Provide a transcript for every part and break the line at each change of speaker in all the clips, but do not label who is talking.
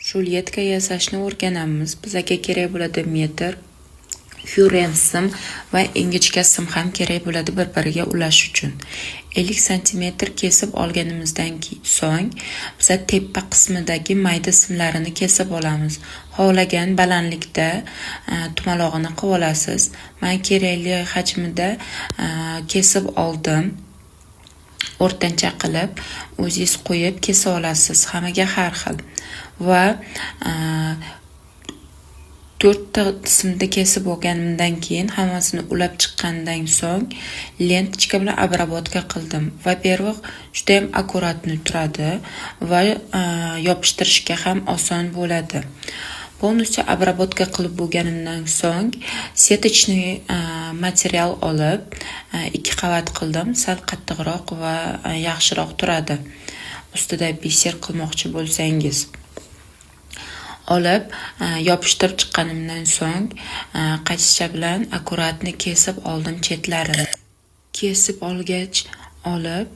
Ruletka yasashni o'rganamiz. Bizga kerak bo'ladi metr, fyuren sim va ingichka sim ham kerak bo'ladi bir-biriga ulash uchun. 50 cm kesib olganimizdan so'ng biz tepa qismidagi mayda simlarini kesib olamiz. Xohlagan balandlikda tumalog'ini qilib olasiz. Men kerakli hajmida kesib oldim. O'rtancha qilib o'zingiz qo'yib kesa olasiz. Hammaga har xil. Va 4 qismda kesib olganimdan keyin hammasini ulab chiqqandan so'ng lentichka bilan обработка qildim. Va первых juda ham akkuratni turadi va yopishtirishga ham oson bo'ladi. Полностью обработка qilib bo'lganimdan so'ng setочный material olib 2 qavat qildim. Sal qattiqroq va yaxshiroq turadi. Ustida biser qilmoqchi bo'lsangiz. Olib yopishtirib chiqqanimdan so'ng qachcha bilan akkuratni kesib oldim chetlarini. Kesib olgach olib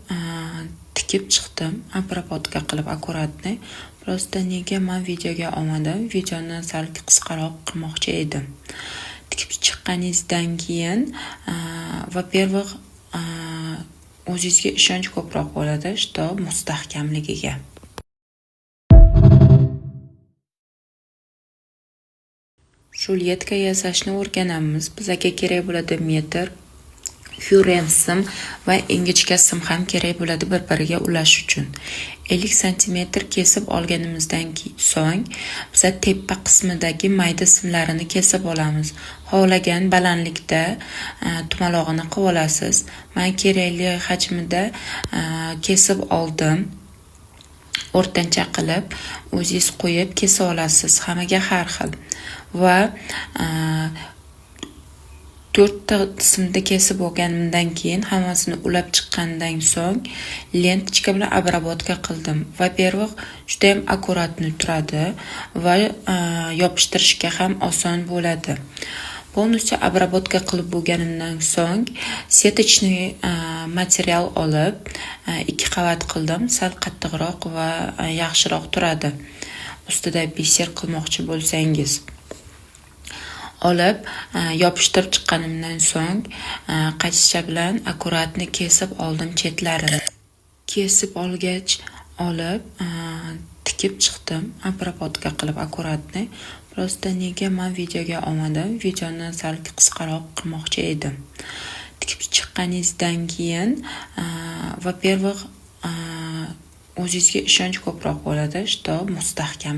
tikib chiqdim. Обработка qilib akkuratni. Просто nega men videoga olmadim? Videoni sal qisqaroq qilmoqchi edim. Tikib chiqqaningizdan keyin во-первых o'zingizga ishonch ko'proq bo'ladi, что mustahkamligiga. Ruletka yasashni o'rganamiz. Bizga kerak bo'ladi metr, fyuren sim va ingichka sim ham kerak bo'ladi bir-biriga ulash uchun. 50 cm kesib olganimizdan so'ng biz tepa qismidagi mayda simlarini kesib olamiz. Xohlagan balandlikda tumalog'ini qilib olasiz. Men kerakli hajmida kesib oldim. O'rtancha qilib o'zingiz qo'yib kesa olasiz. Hammaga har xil. Va 4 qismda kesib olganimdan keyin hammasini ulab chiqqandan so'ng lentichka bilan обработка qildim. Va первых juda ham akkuratni turadi va yopishtirishga ham oson bo'ladi. Полностью обработка qilib bo'lganimdan so'ng setочный material olib 2 qavat qildim. Sal qattiqroq va yaxshiroq turadi. Ustida biser qilmoqchi bo'lsangiz. Olib yopishtirib chiqqanimdan so'ng qachcha bilan akkuratni kesib oldim chetlarini. Kesib olgach olib tikib chiqdim. Обработка qilib akkuratni. Просто nega men videoga olmadim? Videoni sal qisqaroq qilmoqchi edim. Tikib chiqqaningizdan keyin во-первых o'zingizga ishonch ko'proq bo'ladi, что mustahkam